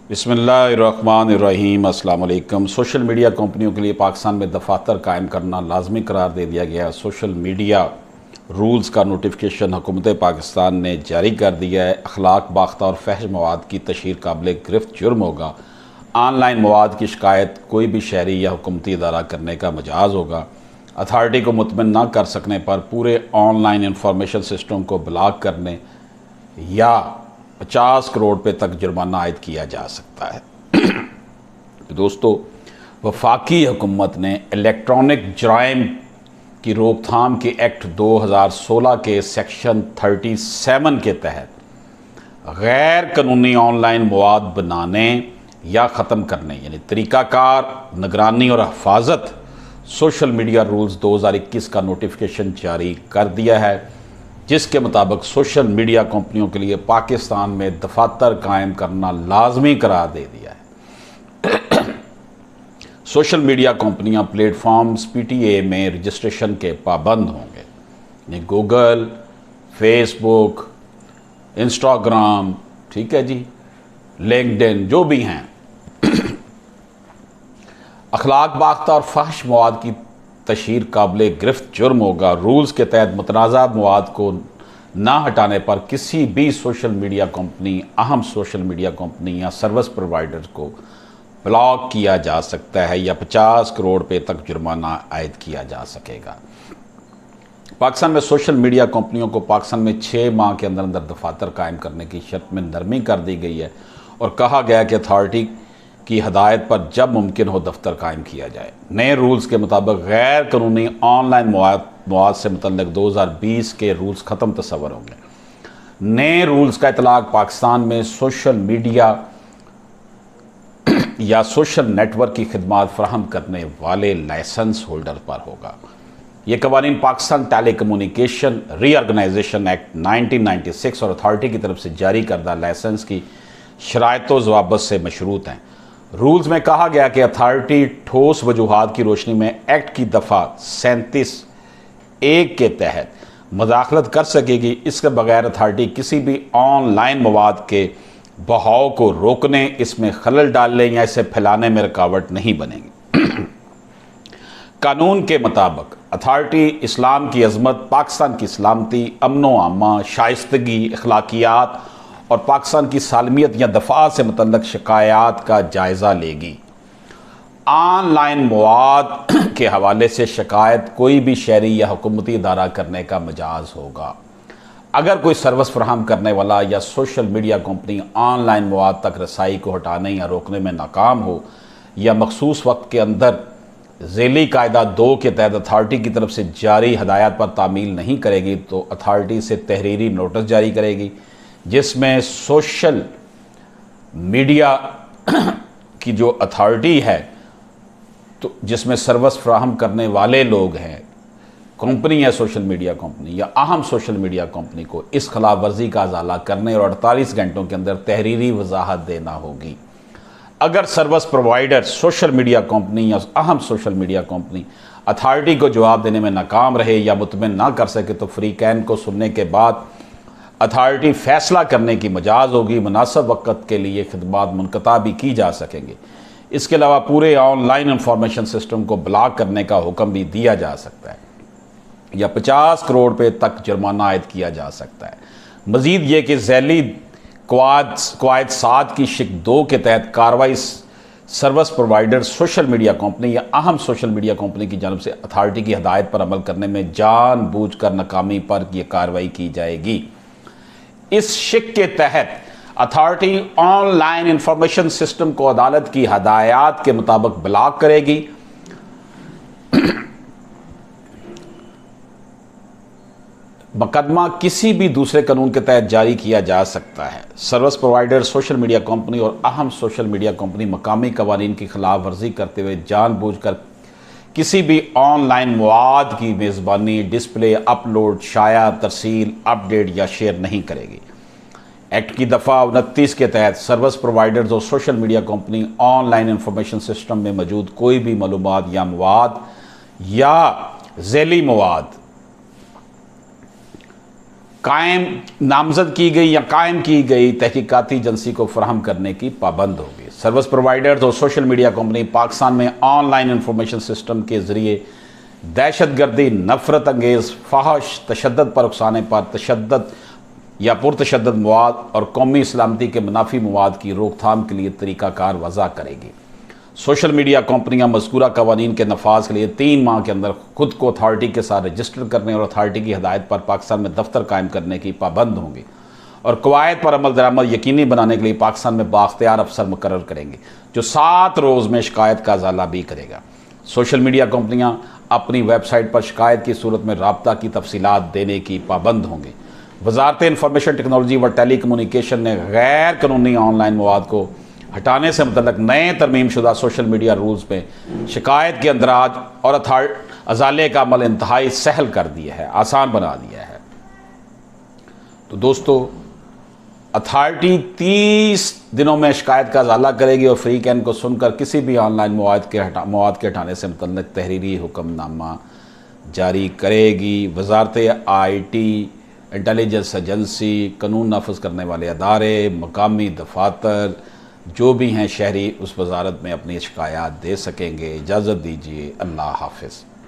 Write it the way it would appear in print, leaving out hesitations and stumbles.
बिस्मिल्लाहिर्रहमानिर्रहीम। अस्सलाम वालेकुम। सोशल मीडिया कंपनियों के लिए पाकिस्तान में दफातर कायम करना लाजमी करार दे दिया गया। सोशल मीडिया रूल्स का नोटिफिकेशन हुकूमत पाकिस्तान ने जारी कर दिया है। अखलाक बाख्ता और फहश मवाद की तशहीर काबिल गिरफ्त जुर्म होगा। ऑनलाइन मवाद की शिकायत कोई भी शहरी या हुकूमती अदारा करने का मजाज होगा। अथॉरिटी को मुतमिन ना कर सकने पर पूरे ऑनलाइन इंफॉर्मेशन सिस्टम को ब्लॉक करने या 50 करोड़ रुपये तक जुर्माना आयद किया जा सकता है। दोस्तों, वफाकी हुकूमत ने इलेक्ट्रॉनिक जराइम की रोकथाम के एक्ट 2016 के सेक्शन 37 के तहत गैर कानूनी ऑनलाइन मवाद बनाने या ख़त्म करने यानी तरीक़ाकार, निगरानी और हिफाजत सोशल मीडिया रूल्स 2021 का नोटिफिकेशन जारी कर दिया है, जिसके मुताबिक सोशल मीडिया कंपनियों के लिए पाकिस्तान में दफातर कायम करना लाजमी करार दे दिया है। सोशल मीडिया कंपनियां प्लेटफॉर्म्स PTA में रजिस्ट्रेशन के पाबंद होंगे, यानी गूगल, फेसबुक, इंस्टाग्राम, ठीक है जी, लिंक्डइन, जो भी हैं। अखलाक बाख्ता और फहश मवाद की तशहीर काबिल गिरफ्त जुर्म होगा। रूल्स के तहत मुतनाज़ा मवाद को ना हटाने पर किसी भी सोशल मीडिया कंपनी, अहम सोशल मीडिया कंपनी या सर्विस प्रोवाइडर को ब्लॉक किया जा सकता है या 50 करोड़ रुपये तक जुर्माना आयद किया जा सकेगा। पाकिस्तान में सोशल मीडिया कंपनियों को पाकिस्तान में 6 माह के अंदर अंदर दफातर कायम करने की शर्त में नरमी कर दी गई है और कहा गया कि अथॉरिटी की हदायत पर जब मुमकिन हो दफ्तर कायम किया जाए। नए रूल्स के मुताबिक गैर कानूनी ऑनलाइन मवाद से मुतल्लिक 2020 के रूल्स ख़त्म तस्वर होंगे। नए रूल्स का इतलाक पाकिस्तान में सोशल मीडिया या सोशल नेटवर्क की खिदमात फराहम करने वाले लाइसेंस होल्डर पर होगा। ये कवानीन Pakistan telecommunication reorganisation act 1996 और अथॉरिटी की तरफ से जारी करदा लाइसेंस की शराइतों ज़वाबत से मशरूत हैं। रूल्स में कहा गया कि अथॉरिटी ठोस वजूहात की रोशनी में एक्ट की दफ़ा 37(1) के तहत मुदाखलत कर सकेगी। इसके बगैर अथॉरिटी किसी भी ऑनलाइन मवाद के बहाव को रोकने, इसमें खलल डालने या इसे फैलाने में रुकावट नहीं बनेगी। कानून के मुताबिक अथॉरिटी इस्लाम की अजमत, पाकिस्तान की सलामती, अमन आमा, शाइस्तगी, अखलाकियात और पाकिस्तान की सालमियत या दफा से मुतल्लक शिकायत का जायज़ा लेगी। ऑनलाइन मवाद के हवाले से शिकायत कोई भी शहरी या हुकूमती अदारा करने का मजाज होगा। अगर कोई सर्विस फराहम करने वाला या सोशल मीडिया कंपनी ऑनलाइन मवाद तक रसाई को हटाने या रोकने में नाकाम हो या मखसूस वक्त के अंदर ज़ेली कायदा 2 के तहत अथॉरिटी की तरफ से जारी हदायत पर तामील नहीं करेगी, तो अथॉरिटी से तहरीरी नोटिस जारी करेगी, जिसमें सोशल मीडिया की जो अथॉरिटी है, तो जिसमें सर्विस फराहम करने वाले लोग हैं, कंपनी या सोशल मीडिया कंपनी या अहम सोशल मीडिया कंपनी को इस खिलाफ वर्जी का अजाला करने और 48 घंटों के अंदर तहरीरी वजाहत देना होगी। अगर service provider, social media company या अहम सोशल मीडिया कंपनी अथॉरिटी को जवाब देने में नाकाम रहे या मुतमिन ना कर सके, तो फ्रीकैन को सुनने के बाद अथॉरिटी फैसला करने की मजाज होगी। मुनासिब वक़्त के लिए खिदमात मुनक़ता भी की जा सकेंगे। इसके अलावा पूरे ऑनलाइन इंफॉर्मेशन सिस्टम को ब्लॉक करने का हुक्म भी दिया जा सकता है या 50 करोड़ रुपये तक जुर्माना आयद किया जा सकता है। मज़ीद ये कि ज़ैली क़वायद 7 की शिक 2 के तहत कार्रवाई service provider, social media company या अहम सोशल मीडिया कंपनी की जानब से अथॉरिटी की हदायत पर अमल करने में जानबूझकर नाकामी पर यह कार्रवाई की जाएगी। इस शिक के तहत अथॉरिटी ऑनलाइन इंफॉर्मेशन सिस्टम को अदालत की हदायत के मुताबिक ब्लॉक करेगी। मुकदमा किसी भी दूसरे कानून के तहत जारी किया जा सकता है। Service provider, social media company और अहम सोशल मीडिया कंपनी मकामी कवानीन की खिलाफ वर्जी करते हुए जानबूझकर किसी भी ऑनलाइन मवाद की मेज़बानी, डिस्प्ले, अपलोड, शाया, तरसील, अपडेट या शेयर नहीं करेगी। एक्ट की दफ़ा 29 के तहत सर्विस प्रोवाइडर्स और social media company online information system में मौजूद कोई भी मालूमात या मवाद या ज़ैली मवाद قائم نامزد کی گئی یا قائم کی گئی تحقیقاتی ایجنسی کو فراہم کرنے کی پابند ہوگی۔ سروس پرووائڈرز اور سوشل میڈیا کمپنی پاکستان میں آن لائن انفارمیشن سسٹم کے ذریعے دہشت گردی، نفرت انگیز، فحش، تشدد پر اکسانے پر تشدد یا پرتشدد مواد اور قومی سلامتی کے منافی مواد کی روک تھام کے لیے طریقہ کار وضع کرے گی۔ سوشل میڈیا کمپنیاں مذکورہ قوانین کے نفاذ کے لیے 3 ماہ کے اندر خود کو اتھارٹی کے ساتھ رجسٹر کرنے اور اتھارٹی کی ہدایت پر پاکستان میں دفتر قائم کرنے کی پابند ہوں گی اور قواعد پر عمل درآمد یقینی بنانے کے لیے پاکستان میں بااختیار افسر مقرر کریں گے جو 7 روز میں شکایت کا ازالہ بھی کرے گا۔ سوشل میڈیا کمپنیاں اپنی ویب سائٹ پر شکایت کی صورت میں رابطہ کی تفصیلات دینے کی پابند ہوں گے۔ وزارت انفارمیشن ٹیکنالوجی و ٹیلی کمیونیکیشن نے غیر قانونی آن لائن مواد کو ہٹانے سے متعلق نئے ترمیم شدہ سوشل میڈیا رولز میں شکایت کے اندراج اور ازالے کا عمل انتہائی سہل کر دیا ہے، آسان بنا دیا ہے۔ تو دوستو، اتھارٹی 30 دنوں میں شکایت کا ازالہ کرے گی اور فری کین کو سن کر کسی بھی آن لائن مواد کے ہٹانے سے متعلق تحریری حکم نامہ جاری کرے گی۔ وزارت آئی ٹی، انٹیلیجنس ایجنسی، قانون نافذ کرنے والے ادارے، مقامی دفاتر جو بھی ہیں شہری اس وزارت میں اپنی شکایات دے سکیں گے۔ اجازت دیجیے، اللہ حافظ۔